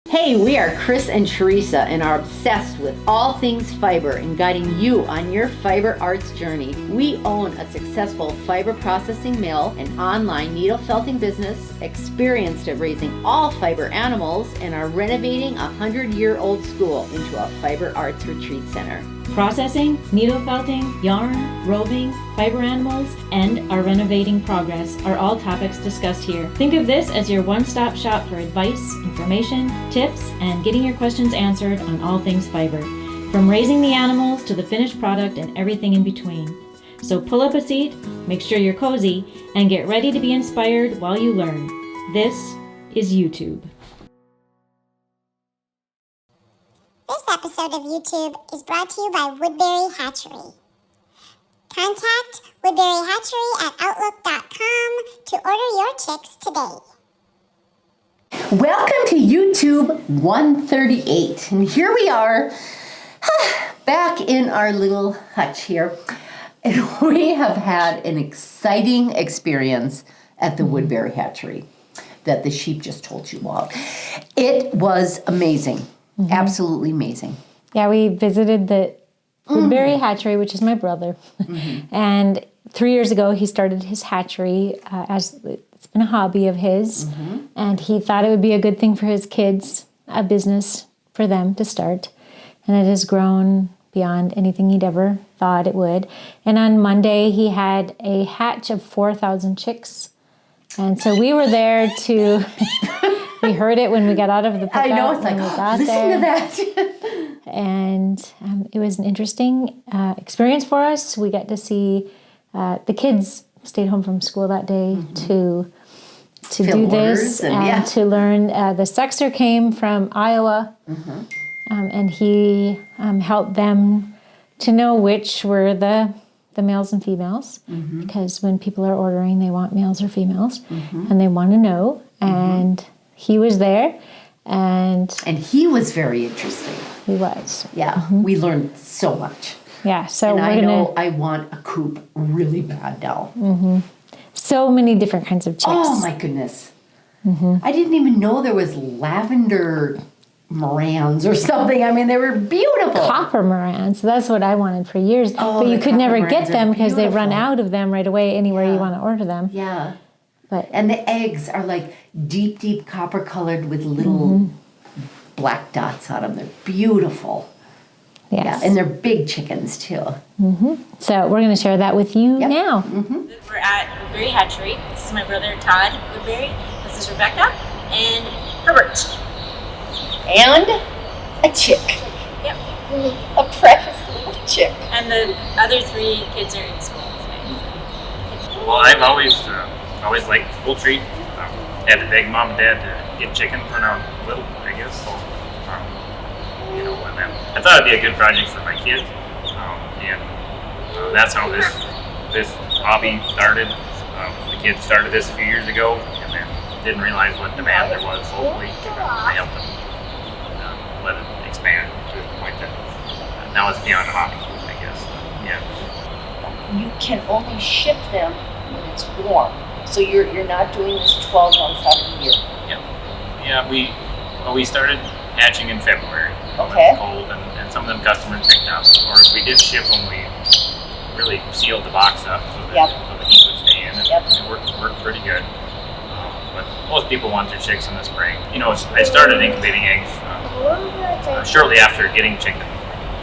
Hey, we are Chris and Teresa and are obsessed with all things fiber and guiding you on your fiber arts journey. We own a successful fiber processing mill, an online needle felting business, experienced at raising all fiber animals, and are renovating a 100-year-old school into a fiber arts retreat center. Processing, needle felting, yarn, roving, fiber animals, and our renovating progress are all topics discussed here. Think of this as your one-stop shop for advice, information, tips, and getting your questions answered on all things fiber, from raising the animals to the finished product and everything in between. So pull up a seat, make sure you're cozy, and get ready to be inspired while you learn. This is EweTube. This episode of EweTube is brought to you by Woodbury Hatchery. Contact Woodbury Hatchery at outlook.com to order your chicks today. Welcome to EweTube 138, and here we are, back in our little hutch here, and we have had an exciting experience at the Woodbury Hatchery that the sheep just told you about. It was amazing. Absolutely amazing. Yeah, we visited the Woodbury Hatchery, which is my brother. And 3 years ago, he started his hatchery as it's been a hobby of his. And he thought it would be a good thing for his kids, a business for them to start. And it has grown beyond anything he'd ever thought it would. And on Monday, he had a hatch of 4,000 chicks. And so we were there to... We heard it when we got out of the pickup. I know, it's like, listen to that. And it was an interesting experience for us. We got to see the kids stayed home from school that day to do this and to learn. The sexer came from Iowa, and he helped them to know which were the males and females, because when people are ordering, they want males or females, and they want to know. And he was there, and he was very interesting. He was. Yeah, we learned so much. Yeah, so and I want a coop really bad now. So many different kinds of chicks. Oh my goodness. I didn't even know there was lavender Morans or something. I mean, they were beautiful. Copper Morans. That's what I wanted for years. Oh, but you could never get them because they run beautiful. out of them right away anywhere you want to order them. Yeah. But and the eggs are like deep copper colored with little black dots on them. They're beautiful. yes. Yeah, and they're big chickens too. So we're going to share that with you now. We're at Woodbury Hatchery. This is my brother Todd Woodbury. This is Rebecca and Herbert. And a chick. Yep. A precious little chick. And the other three kids are in school today. Well, I've always liked poultry. Had to beg mom and dad to get chicken when I was little, I guess. So, and then I thought it'd be a good project for my kids, and that's how this hobby started. The kids started this a few years ago, and then didn't realize what demand there was locally. I helped them let it expand to the point that now it's beyond a hobby, I guess. Yeah. You can only ship them when it's warm. So you're not doing this 12 months out of the year. Yeah. We started hatching in February. Okay. When it's cold, and some of them customers picked up. Or if we did ship them, we really sealed the box up so that so the heat would stay in, and it worked pretty good. But most people want their chicks in the spring. I started incubating eggs shortly after getting chicken,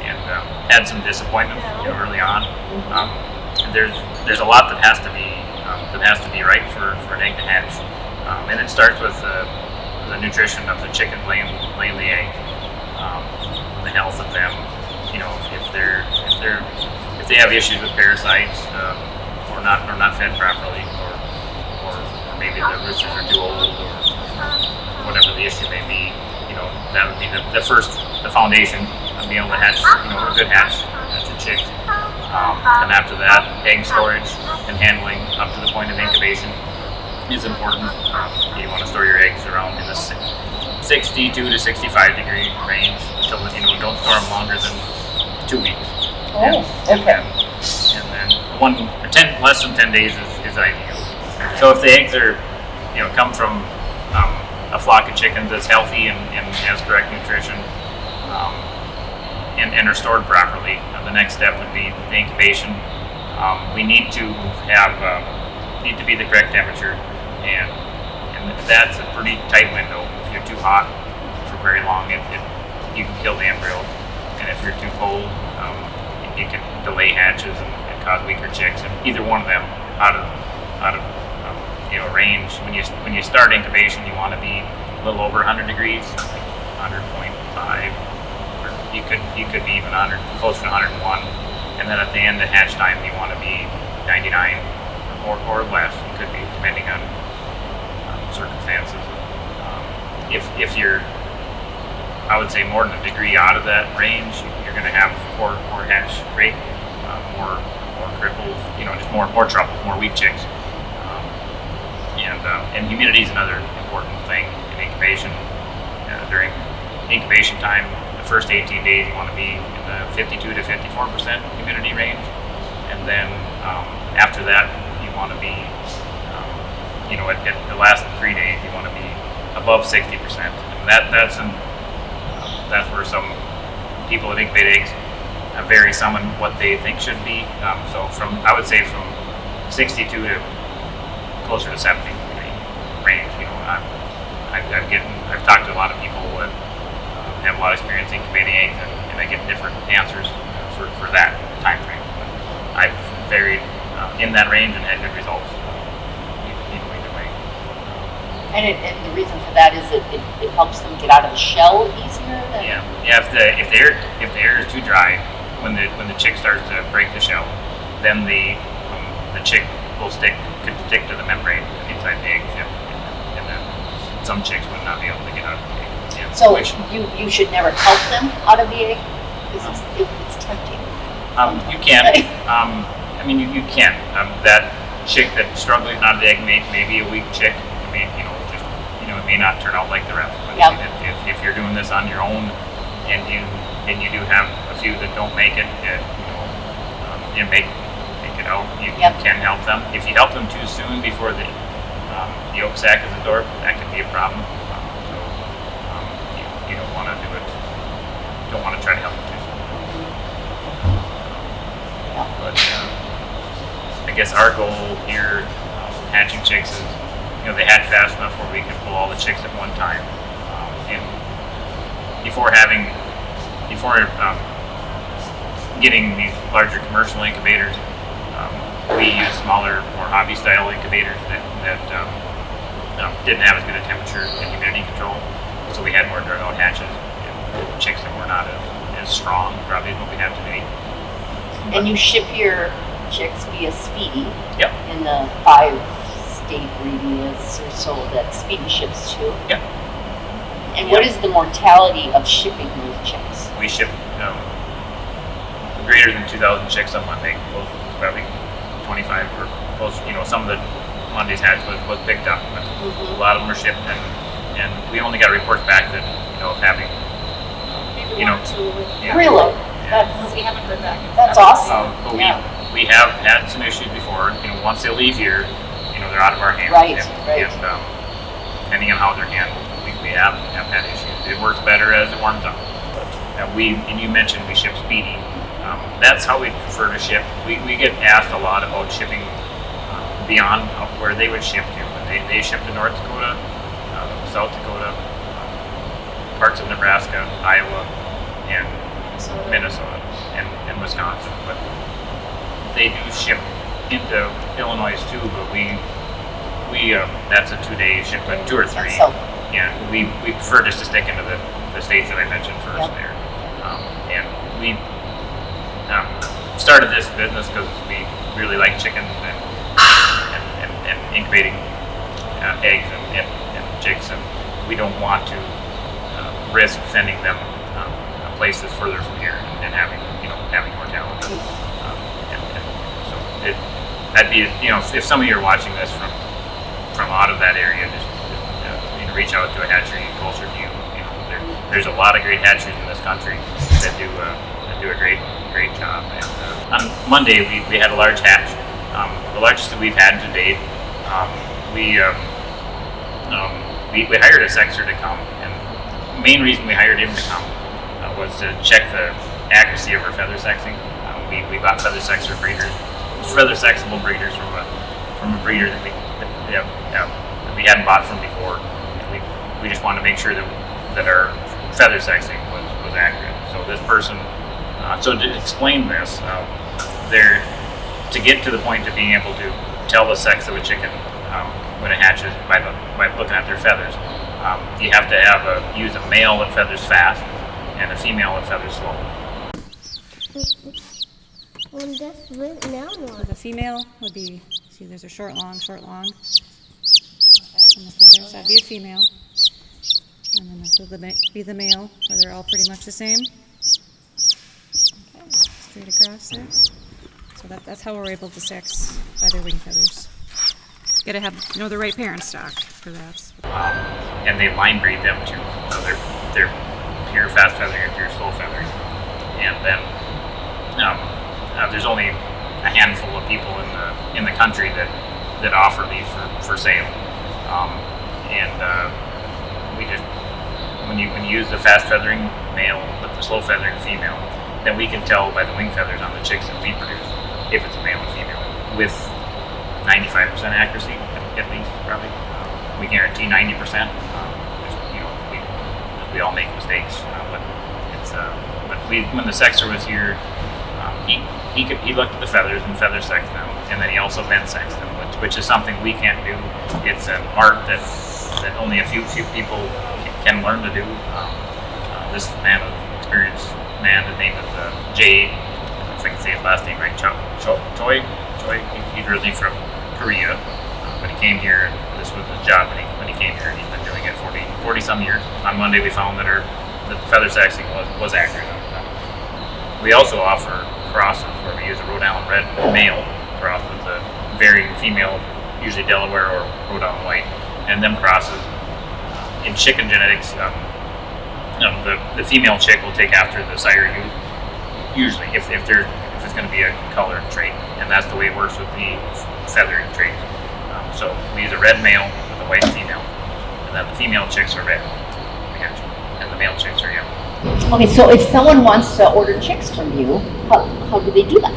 and had some disappointment early on. And there's a lot that has to be right for an egg to hatch, and it starts with the nutrition of the chicken laying the egg, the health of them. If they have issues with parasites, or not fed properly, or maybe the roosters are too old, or whatever the issue may be, that would be the foundation of being able to hatch, a good hatch of chicks. And after that, egg storage and handling up to the point of incubation is important. You want to store your eggs around in the 62 to 65 degree range until don't store them longer than 2 weeks. Oh, okay. And then less than 10 days is ideal. So if the eggs are come from a a flock of chickens that's healthy and has correct nutrition, and are stored properly, the next step would be the incubation. We need to be the correct temperature, and that's a pretty tight window. If you're too hot for very long, you can kill the embryo, and if you're too cold, it can delay hatches and cause weaker chicks. And either one of them out of range. When you start incubation, you want to be a little over 100 degrees, like 100.5, or you could be even close to 101. And then at the end of hatch time, you want to be 99 or less. It could be depending on circumstances. If you're, I would say, more than a degree out of that range, you're going to have poor hatch rate, more cripples, just more trouble, more weak chicks. And humidity is another important thing in incubation. During incubation time, the first 18 days, you want to be in the 52 to 54% humidity range, and then after that, you want to be, at the last 3 days, you want to be above 60%. And that's where some people that incubate eggs vary some in what they think should be. So I would say from 62 to closer to 70 range. I've talked to a lot of people that have a lot of experience incubating eggs, and I get different answers for that time frame. I've varied in that range and had good results either way. And the reason for that is it helps them get out of the shell easier. If the air is too dry, when the chick starts to break the shell, then the chick could stick to the membrane inside the egg, and then some chicks would not be able to get out of the egg. Yeah. So you should never help them out of the egg, because it's tempting. You can. You can. That chick that's struggling out of the egg may be a weak chick. It may not turn out like the rest. But yep. if you're doing this on your own, and you do have a few that don't make it, make it out, you can help them. If you help them too soon before the yolk sac is absorbed, that can be a problem. You don't want to do it. Don't want to try to help them too soon. But I guess our goal here, hatching chicks, is they hatch fast enough where we can pull all the chicks at one time. And before getting these larger commercial incubators, we use smaller, more hobby-style incubators that didn't have as good a temperature and humidity control, so we had more drug-out hatches and chicks that were not as strong, probably as what we have today. And you ship your chicks via Speedy. Yep. In the 5-state radius or so that Speedy ships to. Yep. And what is the mortality of shipping those chicks? We ship greater than 2,000 chicks on Monday, probably 25 or close. Some of the Monday's hatch was picked up, but a lot of them were shipped, and we only got reports back that of having. Really? We haven't heard back. That's awesome. But we have had some issues before. Once they leave here, they're out of our hands. Right. And depending on how they're handled, we have had issues. It works better as it warms up. But you mentioned we ship Speedy. That's how we prefer to ship. We get asked a lot about shipping beyond where they would ship to. They ship to North Dakota, South Dakota, parts of Nebraska, Iowa, and Minnesota, and Wisconsin. But they do ship into Illinois too. But we that's a 2-day shipment, 2 or 3. Yeah, we prefer just to stick into the states that I mentioned first there. And we started this business because we really like chickens and incubating eggs and chicks, and we don't want to risk sending them a place that's further from here and having mortality. So that'd be if some of you are watching this from out of that area, just reach out to a hatchery closer to you. There's a lot of great hatcheries in this country that do a great job. And on Monday we had a large hatch, the largest that we've had to date. We we hired a sexer to come, and the main reason we hired him to come was to check the accuracy of our feather sexing. We bought feather sexable breeders from a breeder that we hadn't bought from before. And we just wanted to make sure that our feather sexing was accurate. So this person, so to explain this, to get to the point of being able to tell the sex of a chicken when it hatches by looking at their feathers, you have to use a male that feathers fast and a female that feathers slow. So the female would be, see, there's a short, long. Okay. And the feathers, that'd be a female. And then this would be the male, where they're all pretty much the same. Okay, straight across there. So that's how we're able to sex by their wing feathers. You gotta have, the right parent stock for that. And they line breed them too. So they're pure fast feathering and pure slow feathering. And then there's only a handful of people in the country that offer these for sale. We just when you use the fast feathering male with the slow feathering female, then we can tell by the wing feathers on the chicks that we produce if it's a male or female with 95% accuracy at least, probably. We guarantee 90%. We all make mistakes, but it's when the sexer was here, he looked at the feathers and feather sexed them, and then he also bend sexed them, which is something we can't do. It's an art that only a few people can learn to do. This man, an experienced man, his name is Jay. If I can say his last name right, Choi. He's originally from Korea, but he came here, and this was his job when he came here, and he's been doing it 40 some years. On Monday, we found that the feather sexing was accurate. We also offer crosses where we use a Rhode Island Red male cross with a varying female, usually Delaware or Rhode Island White, and them crosses in chicken genetics. The female chick will take after the sire usually if it's going to be a color trait, and that's the way it works with the feathering trait. So we use a red male with a white female, and then the female chicks are red, and the male chicks are yellow. Okay, so if someone wants to order chicks from you, how do they do that?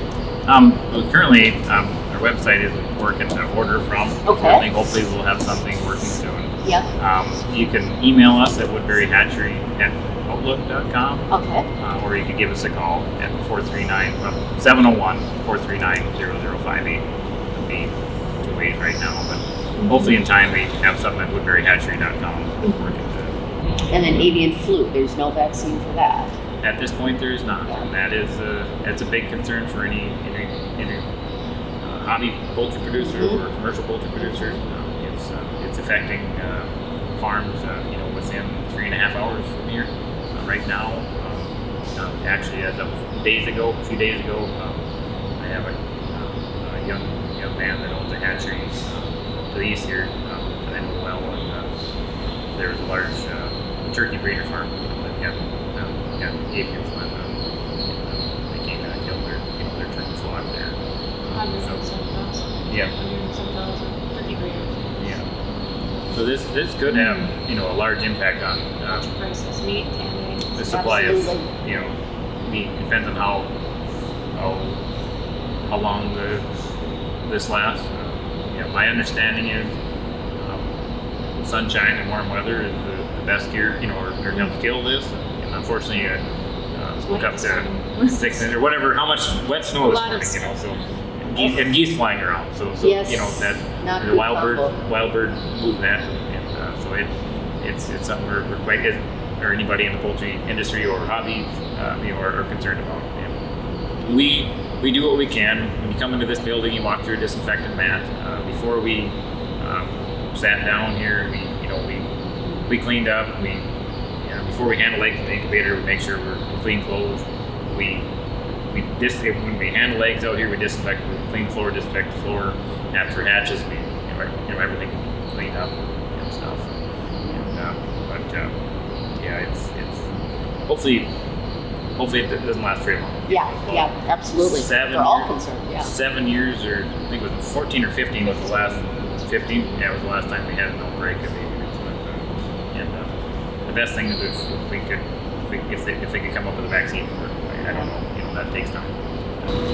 Well, currently, our website isn't working to order from. Okay. Hopefully we'll have something working soon. Yep. You can email us at woodburyhatchery@outlook.com. Okay. Or you can give us a call at 701-439-0058. It'll be 2 ways right now, but hopefully in time we have something at woodburyhatchery.com working. And then avian flu, there's no vaccine for that. At this point, there is not, and that's a big concern for any hobby poultry producer or commercial poultry producer. It's affecting farms, within 3.5 hours from here. Right now, actually, as of a few days ago, I have a young man that owns a hatchery to the east here that I know well, and there's a large turkey breeder farm that got avian flu. They came and killed their turkey flock there. Yeah. Turkey breeders. Yeah. So this could have a large impact on prices, meat, the supply Absolutely. of meat. Depends on how long this lasts. My understanding is sunshine and warm weather is the best gear, or help kill this. And unfortunately, woke up to 6 inches or whatever, how much wet snow this morning, so and geese flying around. So yes, that the wild bird moving that, and so it's something we're quite, or anybody in the poultry industry or hobby, are concerned about. And we do what we can. When you come into this building, you walk through a disinfectant mat. Before we sat down here, we cleaned up. Before we handle eggs in the incubator, we make sure we're clean clothes. When we handle eggs out here, we disinfect, we clean the floor, disinfect the floor. After hatches, we everything cleaned up and stuff. It's hopefully it doesn't last very long. Yeah, absolutely. We're all concerned. Yeah. 7 years, or I think it was 14 or 15 was the last 15. Yeah, it was the last time we had an outbreak of avian flu. the best thing is if they could come up with a vaccine for it. I don't know, you know, that takes time.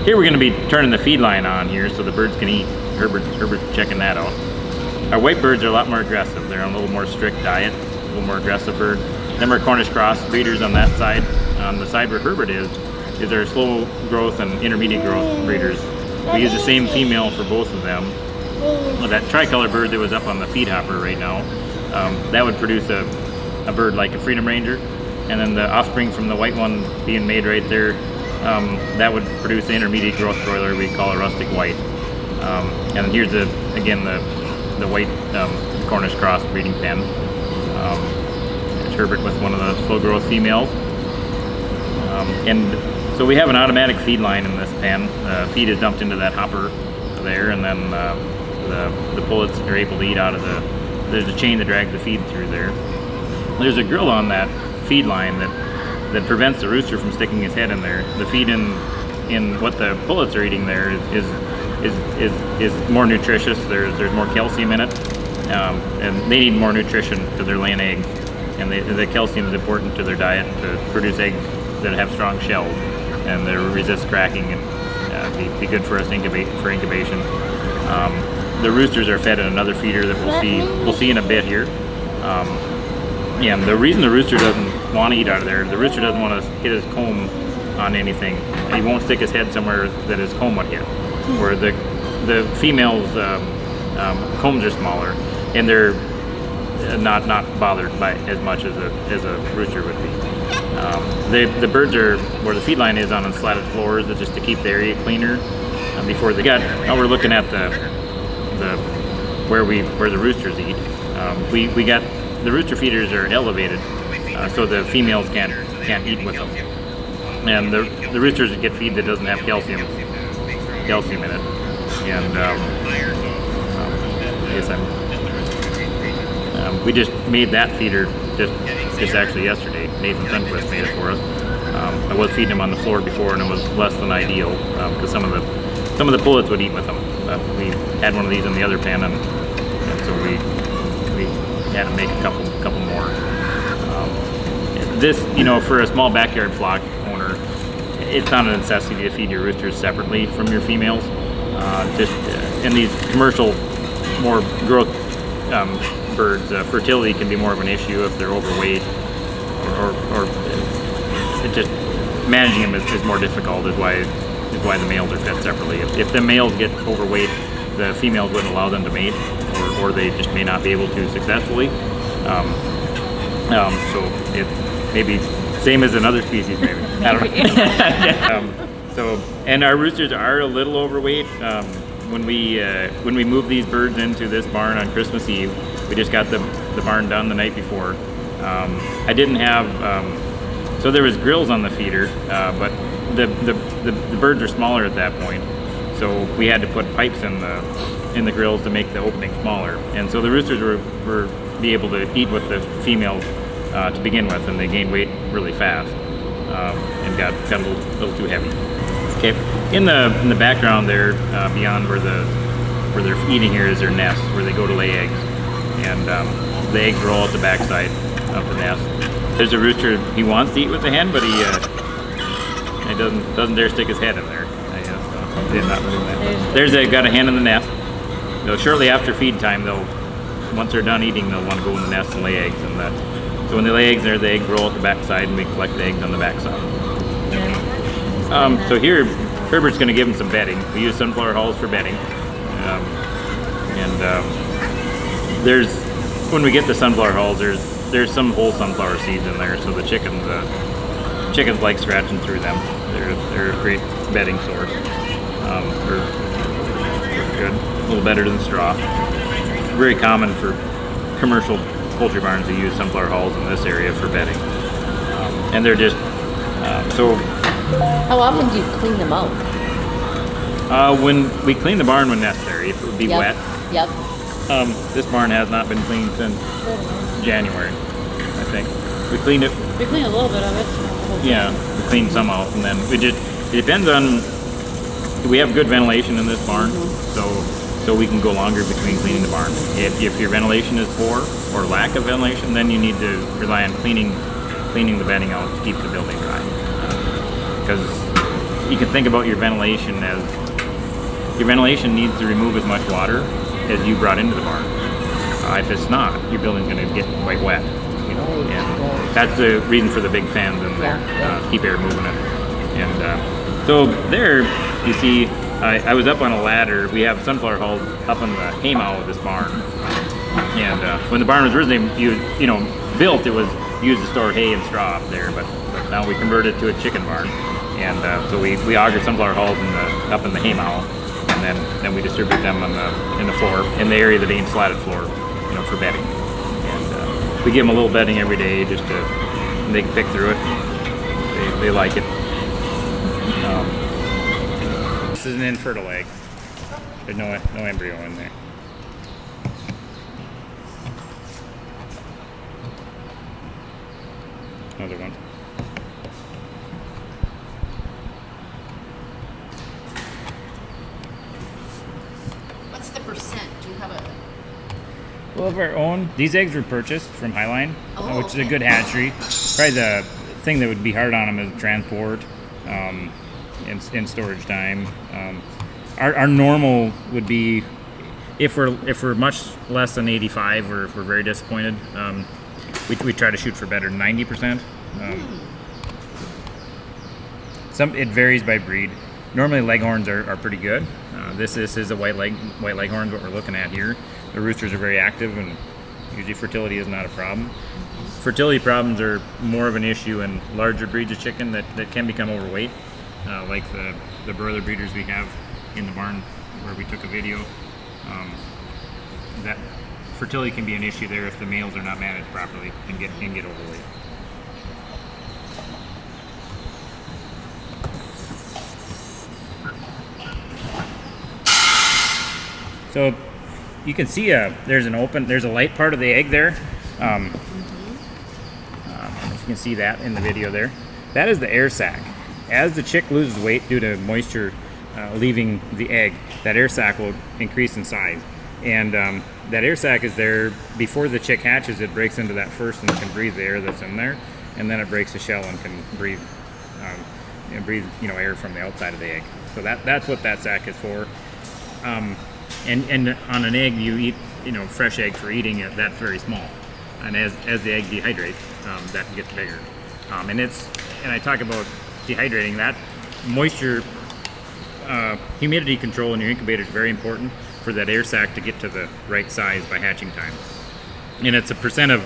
Here we're going to be turning the feed line on here so the birds can eat. Herbert's checking that out. Our white birds are a lot more aggressive. They're on a little more strict diet, a little more aggressive bird. Them are Cornish cross breeders on that side. On the side where Herbert is our slow growth and intermediate growth breeders. We use the same female for both of them. Well, that tricolor bird that was up on the feed hopper right now, that would produce a bird like a Freedom Ranger. And then the offspring from the white one being made right there, that would produce the intermediate growth broiler we call a rustic white. And here's again the white Cornish cross breeding pen. It's Herbert with one of the slow growth females. And so we have an automatic feed line in this pen. Feed is dumped into that hopper there, and then the pullets are able to eat out of there's a chain that drags the feed through there. There's a grill on that feed line that prevents the rooster from sticking his head in there. The feed in what the pullets are eating there is more nutritious. There's more calcium in it, and they need more nutrition because they're laying eggs, and the calcium is important to their diet to produce eggs that have strong shells and they resist cracking and be good for us for incubation. The roosters are fed in another feeder that we'll see in a bit here. And the reason the rooster doesn't want to eat out of there, the rooster doesn't want to hit his comb on anything. He won't stick his head somewhere that his comb would hit. Where the females' combs are smaller, and they're not bothered by as much as a rooster would be. The birds are where the feed line is on slatted floors, just to keep the area cleaner. Before they got, now we're looking at where the roosters eat. We got the rooster feeders are elevated, so the females can't eat with them, and the roosters get feed that doesn't have calcium in it. And I guess we just made that feeder just actually yesterday. Nathan Sunquist made it for us. I was feeding them on the floor before, and it was less than ideal because some of the pullets would eat with them. We had one of these in the other pen, and so we had to make a couple more. This, for a small backyard flock owner, it's not a necessity to feed your roosters separately from your females. Just in these commercial, more growth birds, fertility can be more of an issue if they're overweight, or it just managing them is more difficult. Is why the males are fed separately. If the males get overweight, the females wouldn't allow them to mate, or they just may not be able to successfully. So it may be same as another species, maybe. I don't know. And our roosters are a little overweight. When we moved these birds into this barn on Christmas Eve, we just got the barn done the night before. I didn't have so there was grills on the feeder, but the birds are smaller at that point, so we had to put pipes in the grills to make the opening smaller. And so the roosters were be able to eat with the females to begin with, and they gained weight really fast and got a little too heavy. Okay, in the background there, beyond where they're eating here, is their nest where they go to lay eggs, and the eggs roll at the backside of the nest. There's a rooster. He wants to eat with the hen, but he doesn't dare stick his head in there. I guess did not do that. Got a hen in the nest. So shortly after feed time, once they're done eating, they'll want to go in the nest and lay eggs. And so when they lay eggs there, the eggs roll at the backside, and we collect the eggs on the backside. So here, Herbert's going to give them some bedding. We use sunflower hulls for bedding. When we get the sunflower hulls, there's some whole sunflower seeds in there, so the chickens like scratching through them. They're a great bedding source. They're good, a little better than straw. Very common for commercial poultry barns to use sunflower hulls in this area for bedding. And they're just so. How often do you clean them out? When we clean the barn when necessary, if it would be wet. Yep. This barn has not been cleaned since January, I think. We cleaned it. We cleaned a little bit of it. Yeah, we cleaned some out, and then it depends on. We have good ventilation in this barn, so we can go longer between cleaning the barn. If your ventilation is poor, or lack of ventilation, then you need to rely on cleaning the bedding out to keep the building dry. Because you can think about your ventilation as your ventilation needs to remove as much water as you brought into the barn. If it's not, your building's going to get quite wet. And that's the reason for the big fans in there, keep air moving it. And so there, you see, I was up on a ladder. We have sunflower hulls up on the haymow of this barn. And when the barn was originally built, it was used to store hay and straw up there. But now we converted it to a chicken barn. And so we auger sunflower hulls up in the haymow, and then we distribute them in the floor, in the area that ain't slatted floor, for bedding. And we give them a little bedding every day just to, they can pick through it. They like it. This is an infertile egg. There's no embryo in there. Another one. What's the percent? Do you have a... Well, of our own, these eggs were purchased from Highline, which is a good hatchery. Probably the thing that would be hard on them is transport and storage time. Our normal would be, if we're much less than 85, or if we're very disappointed, we try to shoot for better than 90%. It varies by breed. Normally leghorns are pretty good. This is a white leghorn, what we're looking at here. The roosters are very active, and usually fertility is not a problem. Fertility problems are more of an issue in larger breeds of chicken that can become overweight, like the broiler breeders we have in the barn where we took a video. That fertility can be an issue there if the males are not managed properly and get overweight. So you can see there's a light part of the egg there. I don't know if you can see that in the video there. That is the air sac. As the chick loses weight due to moisture leaving the egg, that air sac will increase in size. And that air sac is there before the chick hatches. It breaks into that first and can breathe the air that's in there, and then it breaks the shell and can breathe air from the outside of the egg. So that's what that sac is for. And on an egg, you eat, fresh egg for eating, that's very small. And as the egg dehydrates, that gets bigger. And I talk about dehydrating, that moisture, humidity control in your incubator is very important for that air sac to get to the right size by hatching time. And it's a percent of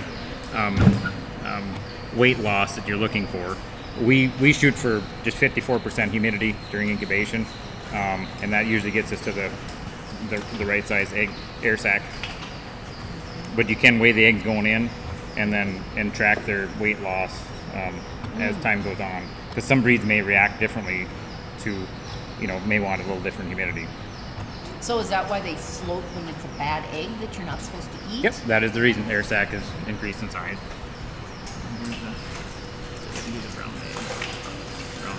weight loss that you're looking for. We shoot for just 54% humidity during incubation, and that usually gets us to the right size air sac. But you can weigh the eggs going in and track their weight loss as time goes on, because some breeds may react differently to, may want a little different humidity. So is that why they float when it's a bad egg that you're not supposed to eat? Yep, that is the reason. Air sac is increased in size. Here's a brown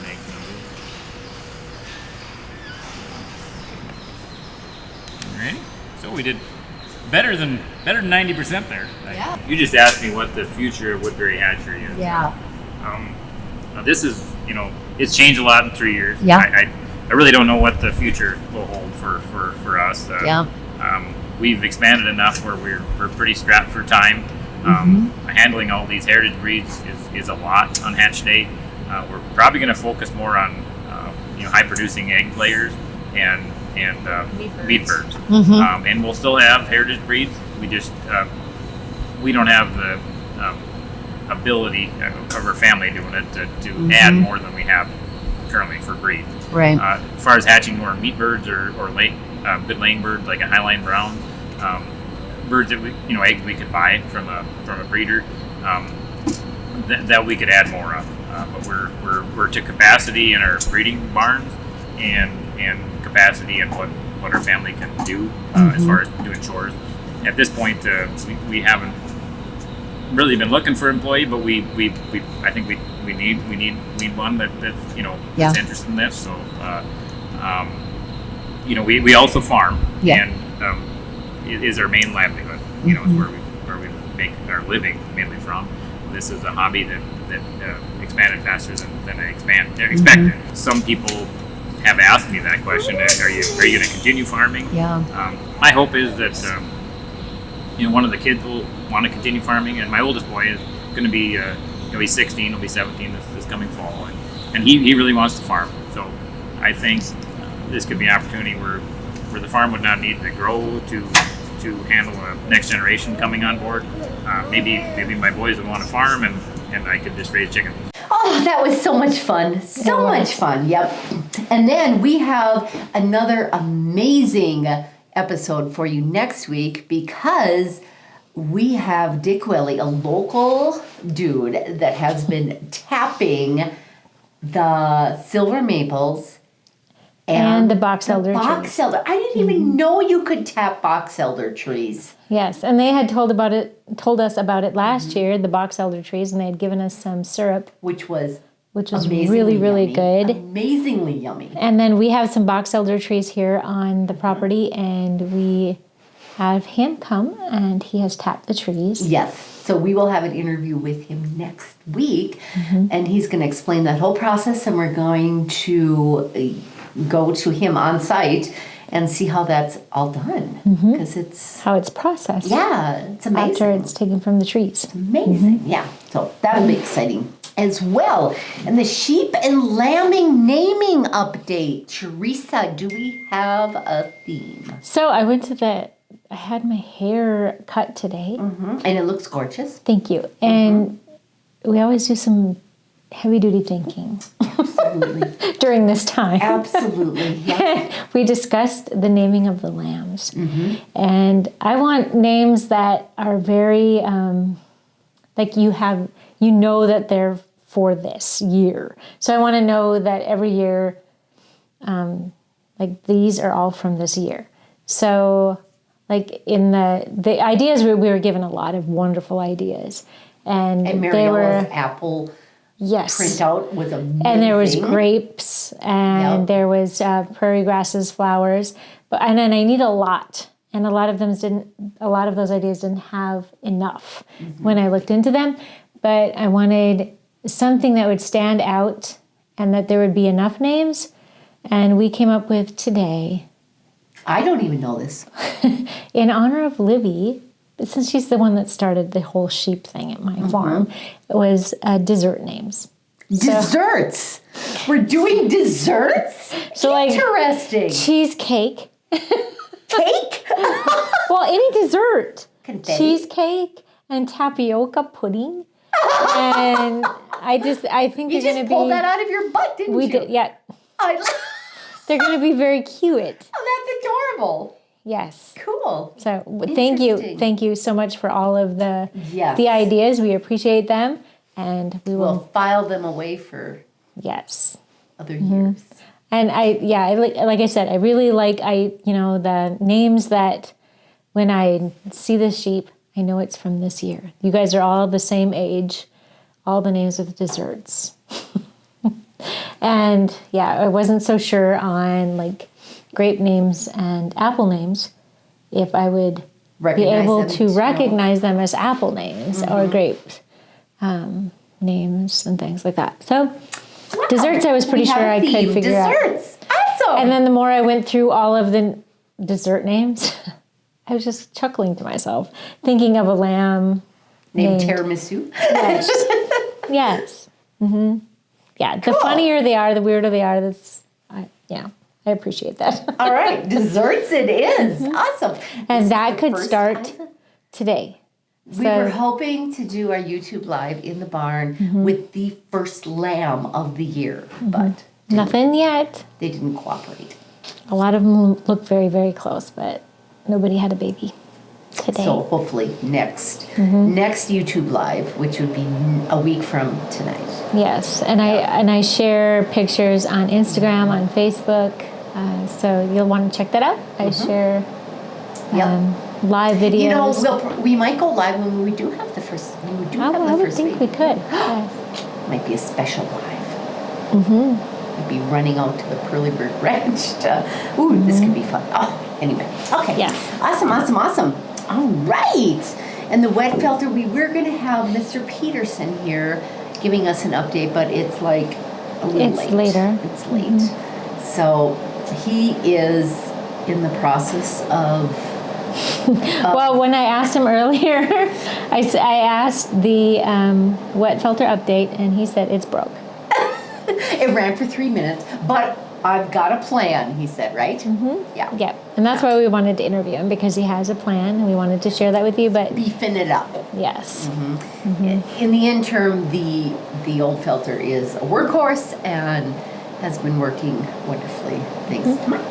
egg number. Alright, so we did better than 90% there. Yeah. You just asked me what the future of Woodbury Hatchery is. Yeah. This is, it's changed a lot in 3 years. Yeah. I really don't know what the future will hold for us. We've expanded enough where we're pretty strapped for time. Handling all these heritage breeds is a lot on hatch day. We're probably going to focus more on high producing egg layers and meat birds. And we'll still have heritage breeds. We just we don't have the ability of our family doing it to add more than we have currently for breeds. Right. As far as hatching more meat birds or good laying birds like a Highline brown, birds that eggs we could buy from a breeder, that we could add more of. But we're to capacity in our breeding barns and capacity in what our family can do as far as doing chores. At this point, we haven't really been looking for an employee, but I think we need one that's that's interested in this. So we also farm, and is our main livelihood. Is where we make our living mainly from. This is a hobby that expanded faster than I expected. Some people have asked me that question: Are you going to continue farming? Yeah. My hope is that one of the kids will want to continue farming, and my oldest boy is going to be he's 16, he'll be 17 this coming fall, and he really wants to farm. So I think this could be an opportunity where the farm would not need to grow to handle a next generation coming on board. Maybe my boys would want to farm, and I could just raise chickens. Oh, that was so much fun. So much fun. Yep. And then we have another amazing episode for you next week, because we have Dick Willie, a local dude that has been tapping the silver maples and the box elder trees. I didn't even know you could tap box elder trees. Yes, and they had told us about it last year, the box elder trees, and they had given us some syrup, which was really, really good. Amazingly yummy. And then we have some box elder trees here on the property, and we have him come, and he has tapped the trees. Yes. So we will have an interview with him next week, and he's going to explain that whole process, and we're going to go to him on site and see how that's all done, because it's how it's processed. Yeah, it's amazing. After it's taken from the trees. Amazing. Yeah. So that'll be exciting as well. And the sheep and lambing naming update. Teresa, do we have a theme? So I had my hair cut today. And it looks gorgeous. Thank you. And we always do some heavy-duty thinking. Absolutely. During this time. Absolutely. Yeah. We discussed the naming of the lambs. And I want names that are very, like you know that they're for this year. So I want to know that every year, like these are all from this year. So like in the ideas, we were given a lot of wonderful ideas. And they were apple Yes. printout was amazing. And there was grapes, and there was prairie grasses, flowers, and then I need a lot. And a lot of those ideas didn't have enough when I looked into them. But I wanted something that would stand out and that there would be enough names. And we came up with today. I don't even know this. In honor of Livy, since she's the one that started the whole sheep thing at my farm, it was dessert names. Desserts? We're doing desserts? So interesting. Like cheesecake. Cake? Well, any dessert. Confetti. Cheesecake and tapioca pudding. And I think you they're going to be... You just pulled that out of your butt, didn't you? We did, yeah. They're going to be very cute. Oh, that's adorable. Yes. Cool. So thank you so much for all of the ideas. We appreciate them, and we'll file them away for other years. And like I said, I really like the names that when I see the sheep, I know it's from this year. You guys are all the same age. All the names of the desserts. And I wasn't so sure on like grape names and apple names, if I would be able to recognize them as apple names or grape names and things like that. So desserts, I was pretty sure I could figure out. Desserts, awesome! And then the more I went through all of the dessert names, I was just chuckling to myself, thinking of a lamb named tiramisu. Yes. Yes. Yeah. The funnier they are, the weirder they are. I appreciate that. All right, desserts it is. Awesome. And that could start today. We were hoping to do our YouTube live in the barn with the first lamb of the year, but nothing yet. They didn't cooperate. A lot of them look very, very close, but nobody had a baby today. So hopefully next YouTube live, which would be a week from tonight. Yes, and I share pictures on Instagram, on Facebook. So you'll want to check that out. I share live videos. You know, we might go live when we do have the first. I would think we could. Yes. Might be a special live. We'd be running out to the Pearly Bird Ranch. This could be fun. Oh, anyway. Okay. Yes. Awesome. All right. And the wet felter, we were going to have Mr. Peterson here giving us an update, but it's like a little late. It's later. It's late. So he is in the process of... Well, when I asked him earlier, I asked the wet filter update, and he said it's broke. It ran for 3 minutes, but I've got a plan, he said, right? Mm-hmm. Yeah. Yeah, and that's why we wanted to interview him, because he has a plan, and we wanted to share that with you, but... Beefing it up. Yes. In the interim, the old filter is a workhorse and has been working wonderfully, thanks to Mike.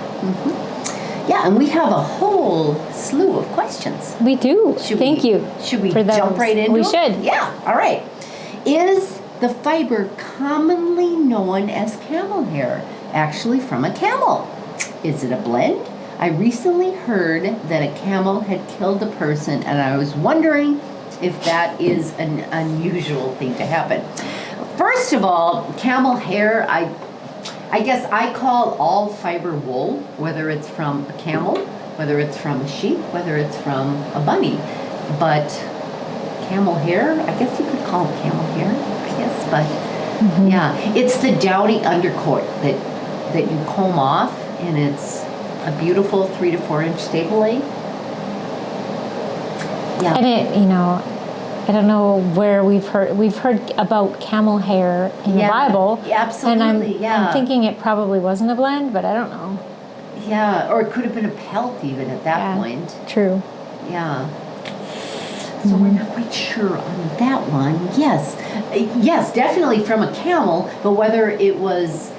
Yeah, and we have a whole slew of questions. We do. Thank you. Should we for those. jump right into We them? should. Yeah, all right. Is the fiber commonly known as camel hair actually from a camel? Is it a blend? I recently heard that a camel had killed a person, and I was wondering if that is an unusual thing to happen. First of all, camel hair, I guess I call all fiber wool, whether it's from a camel, whether it's from a sheep, whether it's from a bunny. But camel hair, I guess you could call it camel hair, I guess, but yeah. It's the downy undercoat that you comb off, and it's a beautiful 3 to 4 inch staple egg. Yeah. And it, I don't know where we've heard about camel hair in the Bible. Yeah, absolutely, and I'm thinking it probably wasn't a blend, but I don't know. Yeah, or it could have been a pelt even at that point. True. Yeah. So we're not quite sure on that one. Yes, definitely from a camel, but whether it was,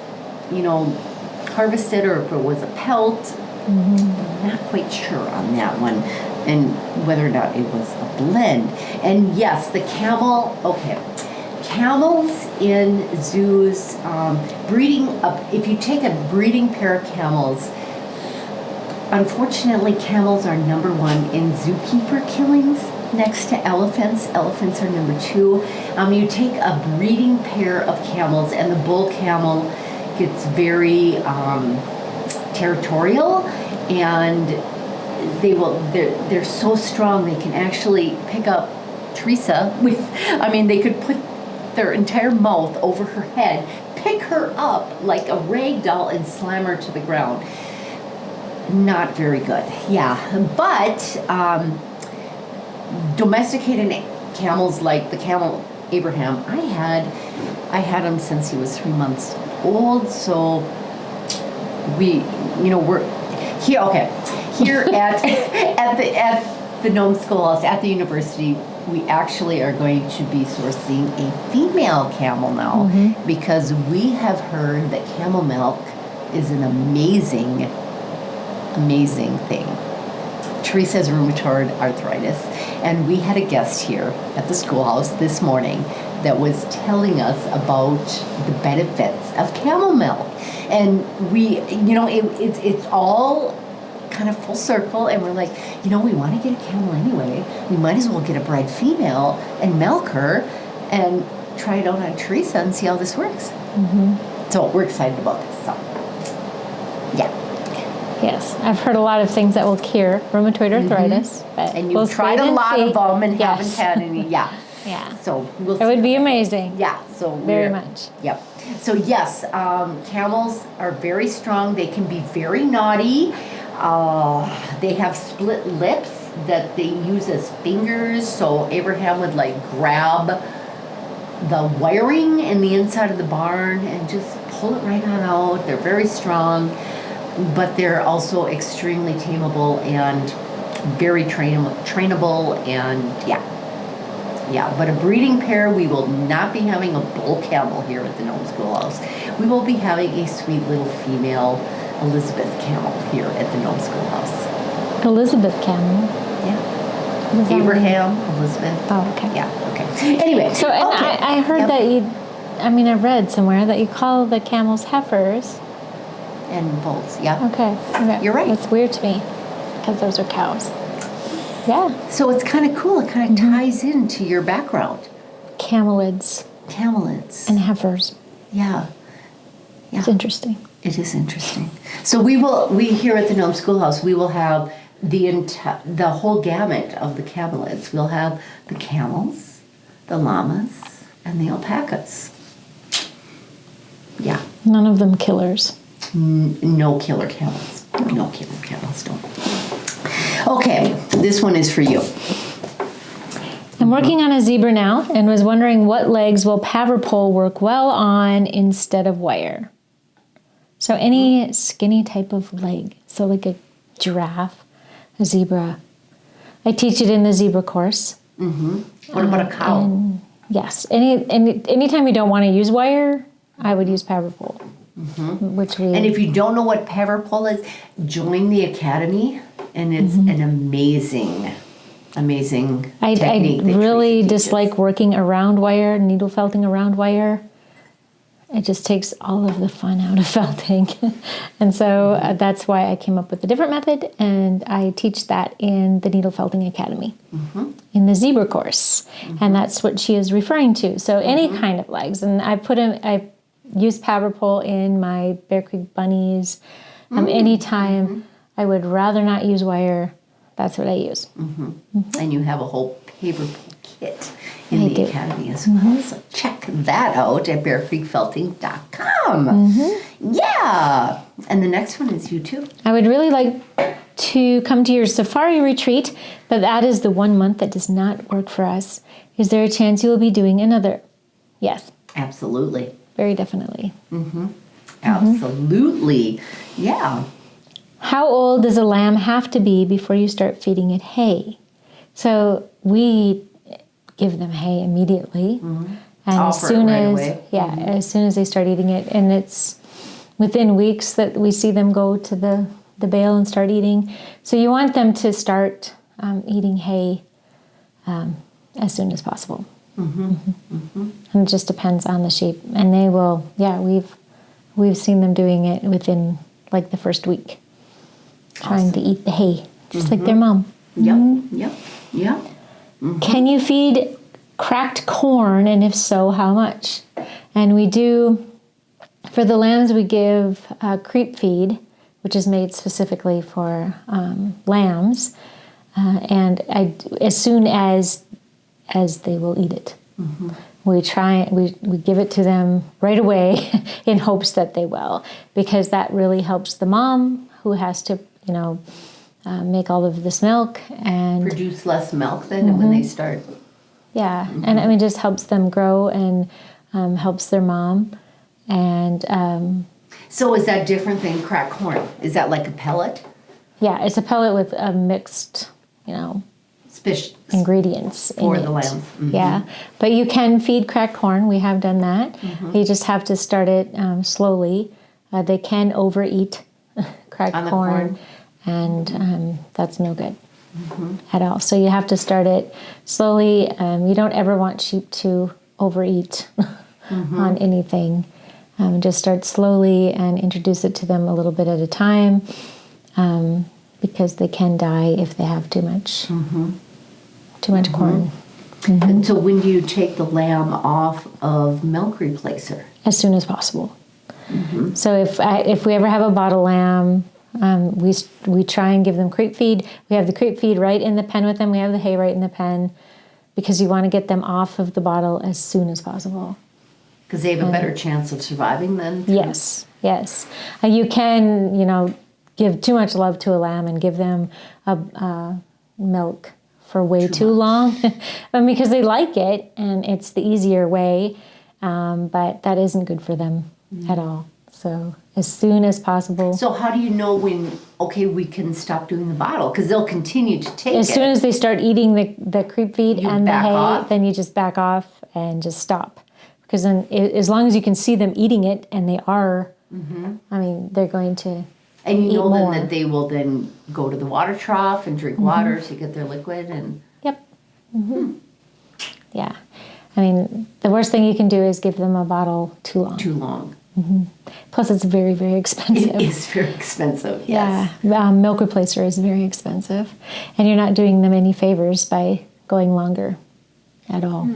harvested or if it was a pelt, I'm not quite sure on that one. And whether or not it was a blend. And yes, the camel, camels in zoos, breeding up, if you take a breeding pair of camels, unfortunately camels are number 1 in zookeeper killings next to elephants. Elephants are number 2. You take a breeding pair of camels, and the bull camel gets very territorial, and they're so strong they can actually pick up Teresa with, they could put their entire mouth over her head, pick her up like a rag doll, and slam her to the ground. Not very good. Yeah, but domesticated camels like the camel Abraham, I had him since he was 3 months old, so we're here. Here at the Nome Schoolhouse, at the university, we actually are going to be sourcing a female camel now, because we have heard that camel milk is an amazing thing. Teresa has rheumatoid arthritis, and we had a guest here at the schoolhouse this morning that was telling us about the benefits of camel milk. And it's all kind of full circle, and we're like, we want to get a camel anyway. We might as well get a bred female and milk her and try it out on Teresa and see how this works. So we're excited about this. So, yeah. Yes, I've heard a lot of things that will cure rheumatoid arthritis. But and you've tried a lot of them and Yes. haven't had any. Yeah. Yeah. So we'll see. It would be amazing. Yeah. So Very much. Yep. So yes, camels are very strong. They can be very naughty. They have split lips that they use as fingers. So Abraham would grab the wiring in the inside of the barn and just pull it right on out. They're very strong, but they're also extremely tameable and very trainable, and but a breeding pair, we will not be having a bull camel here at the Nome Schoolhouse. We will be having a sweet little female Elizabeth camel here at the Nome Schoolhouse. Elizabeth camel? Yeah. Abraham, Elizabeth. Oh, okay. Yeah, okay. Anyway. So, and I heard that I read somewhere that you call the camels heifers. And bulls, yeah. Okay. You're right. That's weird to me, because those are cows. Yeah. So it's kind of cool. It kind of ties into your background. Camelids. And heifers. Yeah. It's interesting. It is interesting. So we here at the Nome Schoolhouse, we will have the whole gamut of the camelids. We'll have the camels, the llamas, and the alpacas. Yeah. None of them killers. No killer camels. No killer camels, don't. Okay, this one is for you. I'm working on a zebra now and was wondering what legs will paver pole work well on instead of wire. So any skinny type of leg. So like a giraffe, a zebra. I teach it in the zebra course. What about a cow? Yes. Anytime you don't want to use wire, I would use paver pole. And if you don't know what paver pole is, join the academy, and it's an amazing technique. I really dislike working around wire, needle felting around wire. It just takes all of the fun out of felting. And so that's why I came up with a different method, and I teach that in the Needle Felting Academy, in the zebra course. And that's what she is referring to. So any kind of legs. And I use paver pole in my Bear Creek bunnies. Anytime I would rather not use wire, that's what I use. And you have a whole paver pole kit in the academy as well. So check that out at bearcreekfelting.com. Yeah. And the next one is you too. I would really like to come to your safari retreat, but that is the 1 month that does not work for us. Is there a chance you will be doing another? Yes. Absolutely. Very definitely. Absolutely. Yeah. How old does a lamb have to be before you start feeding it hay? So we give them hay immediately. And as soon as soon as they start eating it, and it's within weeks that we see them go to the bale and start eating. So you want them to start eating hay as soon as possible. And it just depends on the sheep. And they will, we've seen them doing it within like the first week. Trying to eat the hay, just like their mom. Yep. Can you feed cracked corn, and if so, how much? And we do, for the lambs, we give creep feed, which is made specifically for lambs, and as soon as they will eat it. We give it to them right away in hopes that they will, because that really helps the mom who has to, make all of this milk and produce less milk then when they start. Yeah, and I mean, just helps them grow and helps their mom. And so is that different than cracked corn? Is that like a pellet? Yeah, it's a pellet with a mixed, ingredients for in the it. lambs. Yeah, but you can feed cracked corn. We have done that. You just have to start it slowly. They can overeat cracked corn, and that's no good at all. So you have to start it slowly. You don't ever want sheep to overeat on anything. Just start slowly and introduce it to them a little bit at a time, because they can die if they have too much corn. And so when do you take the lamb off of milk replacer? As soon as possible. So if we ever have a bottle lamb, we try and give them creep feed. We have the creep feed right in the pen with them. We have the hay right in the pen, because you want to get them off of the bottle as soon as possible. Because they have a better chance of surviving than... Yes. You can, give too much love to a lamb and give them milk for way too long because they like it and it's the easier way, but that isn't good for them at all. So as soon as possible. So how do you know when, we can stop doing the bottle? Because they'll continue to take it. As soon as they start eating the creep feed and the hay, off? Then you just back off and just stop. Because then as long as you can see them eating it, and they are, they're going to and you eat know more. Then that they will then go to the water trough and drink water to get their liquid and... Yep. Yeah. The worst thing you can do is give them a bottle too long. Plus, it's very, very expensive. It is very expensive, yes. Yeah. Milk replacer is very expensive. And you're not doing them any favors by going longer at all.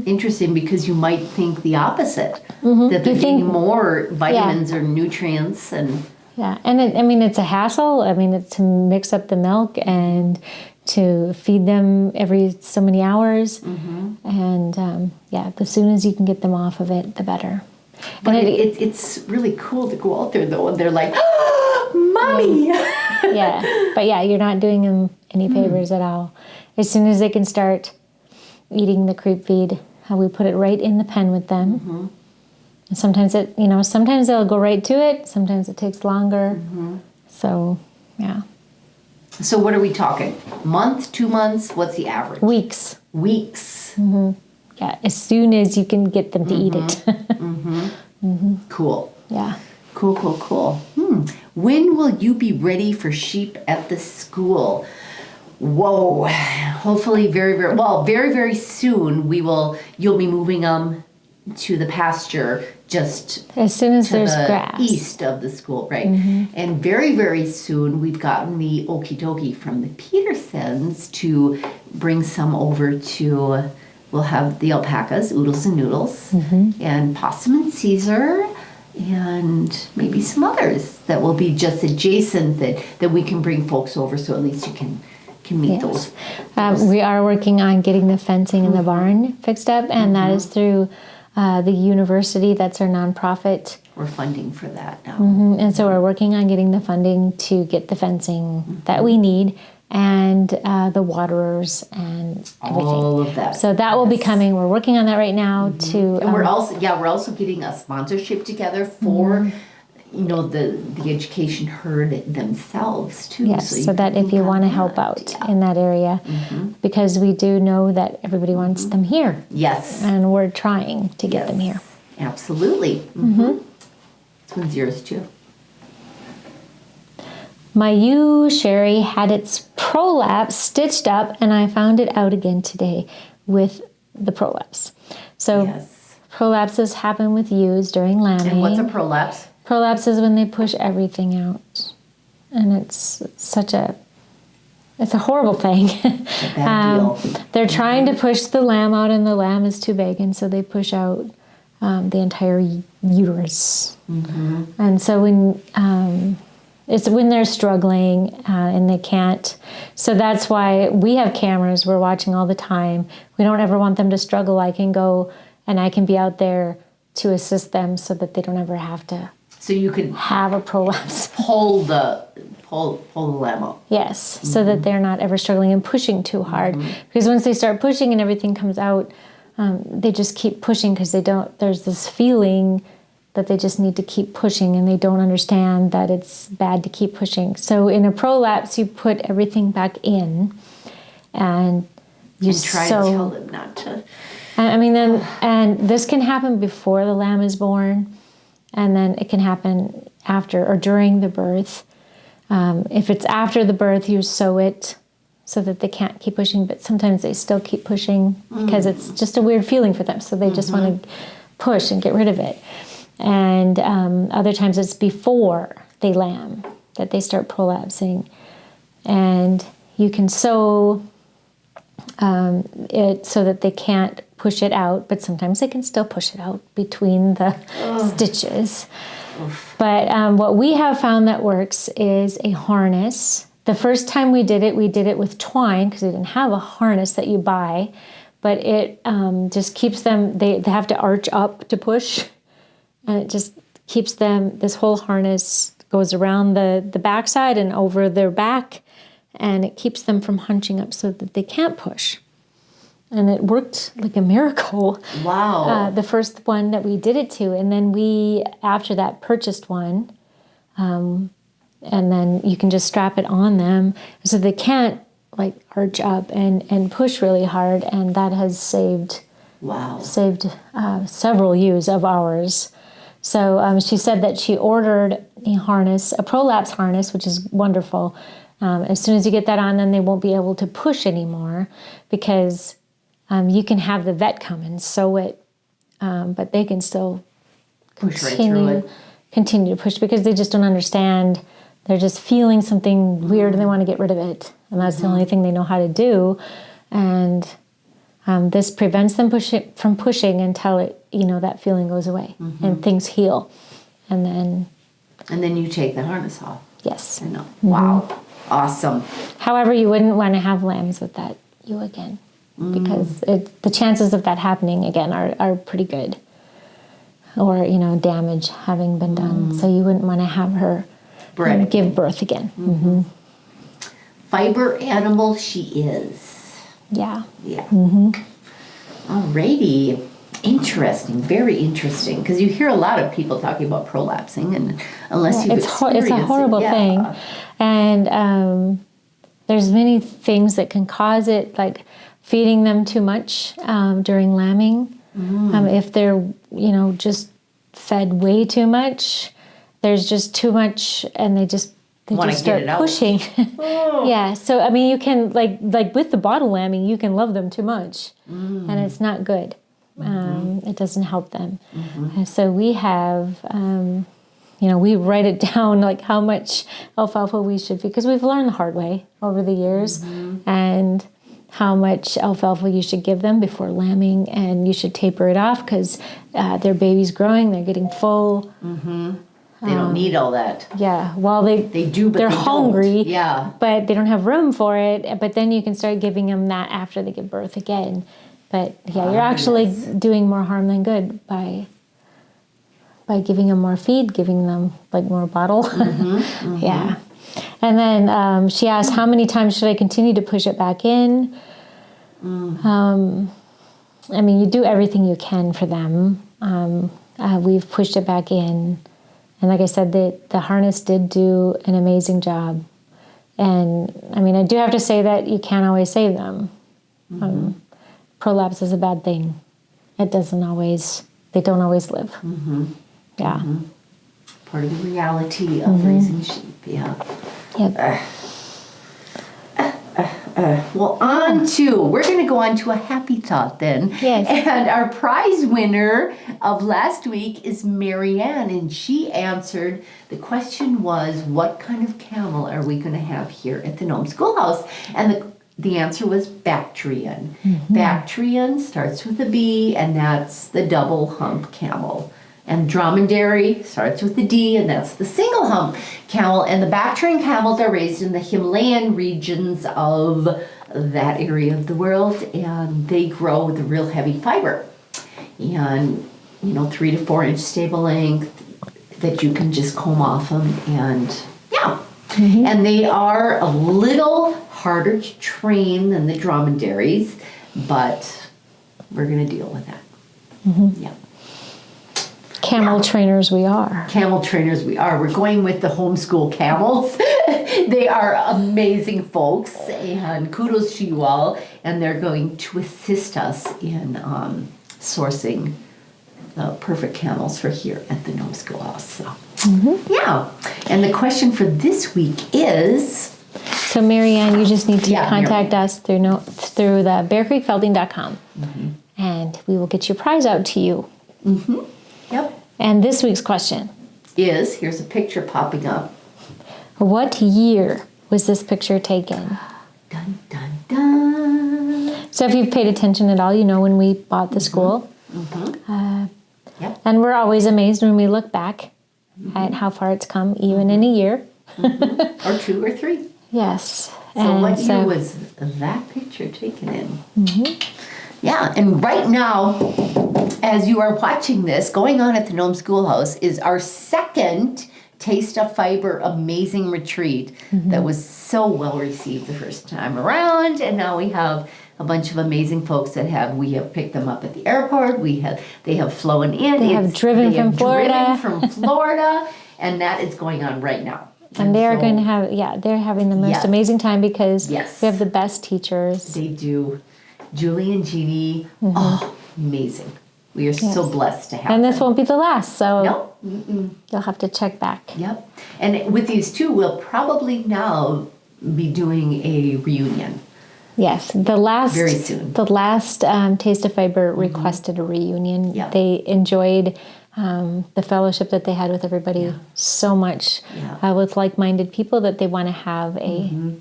Interesting, because you might think the opposite, that they're getting more vitamins or nutrients. And Yeah, and it's a hassle. It's to mix up the milk and to feed them every so many hours. And the soon as you can get them off of it, the better. But it's really cool to go out there though, and they're like, "Mommy!" But you're not doing them any favors at all. As soon as they can start eating the creep feed, we put it right in the pen with them. And sometimes sometimes they'll go right to it. Sometimes it takes longer. So, yeah. So what are we talking? Month, 2 months? What's the average? Weeks. Yeah, as soon as you can get them to eat it. Cool. Yeah. Cool. When will you be ready for sheep at the school? Whoa. Hopefully very, very soon you'll be moving them to the pasture just as soon as there's the grass east of the school, right? And very, very soon we've gotten the okie dokie from the Petersons to bring some over to, we'll have the alpacas, Oodles and Noodles, and Possum and Caesar, and maybe some others that will be just adjacent that we can bring folks over, so at least you can meet those. We are working on getting the fencing in the barn fixed up, and that is through the university. That's our nonprofit. We're funding for that now. And so we're working on getting the funding to get the fencing that we need, and the waterers and everything. All of that. So that will be coming. We're working on that right now to. And we're also getting a sponsorship together for the education herd themselves too. Yes, so that if you want to help out in that area, because we do know that everybody wants them here. Yes. And we're trying to get them here. Absolutely. This one's yours too. My ewe Sherry had its prolapse stitched up, and I found it out again today with the prolapse. So prolapses happen with ewes during lambing. And what's a prolapse? Prolapse is when they push everything out, and it's a horrible thing. It's a bad deal. They're trying to push the lamb out, and the lamb is too big, and so they push out the entire uterus. And so it's when they're struggling and they can't. So that's why we have cameras. We're watching all the time. We don't ever want them to struggle. I can go and I can be out there to assist them so that they don't ever have to. So you could have a prolapse. Pull the lamb out. Yes, so that they're not ever struggling and pushing too hard. Because once they start pushing and everything comes out, they just keep pushing because there's this feeling that they just need to keep pushing, and they don't understand that it's bad to keep pushing. So in a prolapse, you put everything back in, and you try to tell them not to. And this can happen before the lamb is born, and then it can happen after or during the birth. If it's after the birth, you sew it so that they can't keep pushing, but sometimes they still keep pushing because it's just a weird feeling for them. So they just want to push and get rid of it. And other times it's before they lamb that they start prolapsing. And you can sew it so that they can't push it out, but sometimes they can still push it out between the stitches. But what we have found that works is a harness. The first time we did it with twine because we didn't have a harness that you buy, but it just keeps them, they have to arch up to push, and it just keeps them, this whole harness goes around the backside and over their back, and it keeps them from hunching up so that they can't push. And it worked like a miracle. Wow. The first one that we did it to. And then we, after that, purchased one. And then you can just strap it on them so they can't like arch up and push really hard. And that has saved several ewes of ours. So she said that she ordered a harness, a prolapse harness, which is wonderful. As soon as you get that on, then they won't be able to push anymore because you can have the vet come and sew it, but they can still continue to push because they just don't understand. They're just feeling something weird and they want to get rid of it. And that's the only thing they know how to do. And this prevents them from pushing until that feeling goes away and things heal. And then And then you take the harness off. Yes. I know. Wow. Awesome. However, you wouldn't want to have lambs with that ewe again, because the chances of that happening again are pretty good. Or, damage having been done. So you wouldn't want to have her give birth again. Fiber animal she is. Yeah. Yeah. Alrighty. Interesting. Very interesting. Because you hear a lot of people talking about prolapsing, and unless you've experienced it's a horrible thing. And there's many things that can cause it, like feeding them too much during lambing. If they're, just fed way too much, there's just too much, and they just start pushing. Yeah. So I mean, you can like with the bottle lambing, you can love them too much, and it's not good. It doesn't help them. And so we have, we write it down like how much alfalfa we should feed, because we've learned the hard way over the years, and how much alfalfa you should give them before lambing, and you should taper it off because their baby's growing, they're getting full. They don't need all that. Yeah, well, they do, but they're they hungry. Don't. Yeah, but they don't have room for it. But then you can start giving them that after they give birth again. But yeah, you're actually doing more harm than good by giving them more feed, giving them like more bottle. Yeah. And then she asked, how many times should I continue to push it back in? I mean, you do everything you can for them. We've pushed it back in. And like I said, the harness did do an amazing job. And I mean, I do have to say that you can't always save them. Prolapse is a bad thing. They don't always live. Yeah. Part of the reality of raising sheep, yeah. Yep. Well, we're going to go on to a happy thought then. Yes. And our prize winner of last week is Marianne, and she answered, the question was, what kind of camel are we going to have here at the Nome Schoolhouse? And the answer was Bactrian. Bactrian starts with a B, and that's the double hump camel. And Dromedary starts with the D, and that's the single hump camel. And the Bactrian camels are raised in the Himalayan regions of that area of the world, and they grow with a real heavy fiber. And, 3 to 4 inch stable length that you can just comb off them, and yeah. And they are a little harder to train than the dromedaries, but we're going to deal with that. Yeah. Camel trainers we are. Camel trainers we are. We're going with the homeschool camels. They are amazing folks, and kudos to you all. And they're going to assist us in sourcing the perfect camels for here at the Nome Schoolhouse. So, yeah. And the question for this week is... So, Marianne, you just need to contact us through the bearcreekfelding.com, and we will get your prize out to you. Yep. And this week's question is, here's a picture popping up. What year was this picture taken? Dun, dun, dun. So if you've paid attention at all, you know when we bought the school. Yep. And we're always amazed when we look back at how far it's come, even in a year. Or 2 or 3. Yes. So what year was that picture taken in? Yeah, and right now, as you are watching this, going on at the Nome Schoolhouse is our second Taste of Fiber Amazing Retreat that was so well received the first time around, and now we have a bunch of amazing folks that we have picked them up at the airport. They have flown in. They have driven from Florida, and that is going on right now. And they're going to have, they're having the most amazing time because we have the best teachers. They do. Julie and Jeannie, amazing. We are so blessed to have them. And this won't be the last, so no. You'll have to check back. Yep. And with these two, we'll probably now be doing a reunion. Yes, very soon. The last Taste of Fiber requested a reunion. Yep. They enjoyed the fellowship that they had with everybody so much with like-minded people that they want to have a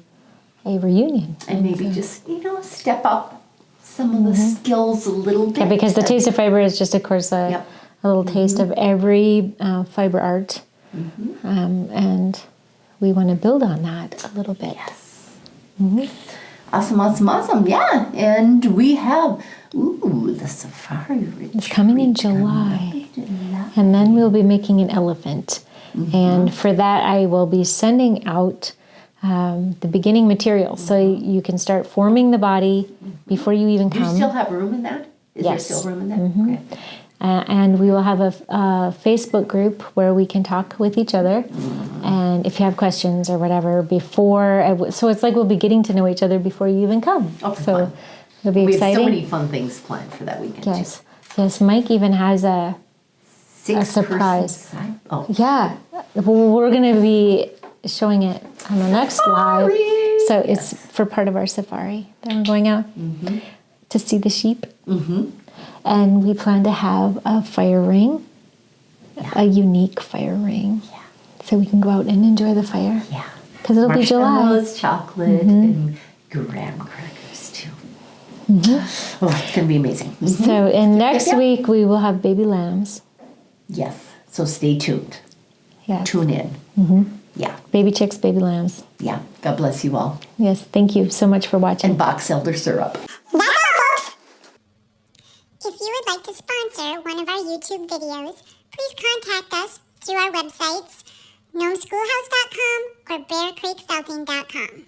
reunion. And maybe just, step up some of the skills a little bit. Yeah, because the Taste of Fiber is just, of course, a little taste of every fiber art And we want to build on that a little bit. Awesome. Yeah. And we have, the safari retreat. It's coming in July. And then we'll be making an elephant. And for that, I will be sending out the beginning material. So you can start forming the body before you even Do you come. still have room in that? Is Yes. there still room in that? Okay. And we will have a Facebook group where we can talk with each other. And if you have questions or whatever before, so it's like we'll be getting to know each other before you even come. Oh, so fun. it'll be We exciting. have so many fun things planned for that weekend. Yes. Yes, Mike even has a surprise. Side? Oh. Yeah. We're going to be showing it on the next live. So it's for part of our safari that we're going out to see the sheep. And we plan to have a fire ring, a unique fire ring. So we can go out and enjoy the fire. Yeah. Because it'll be July. Marshmallows, chocolate, and graham crackers too. Oh, it's going to be amazing. So, and next week we will have baby lambs. Yes. So stay tuned. Yes. Tune in. Yeah. Baby chicks, baby lambs. Yeah. God bless you all. Yes. Thank you so much for watching. And box elder syrup. That's all, folks. If you would like to sponsor one of our YouTube videos, please contact us through our websites, nomeschoolhouse.com or bearcreekfelting.com.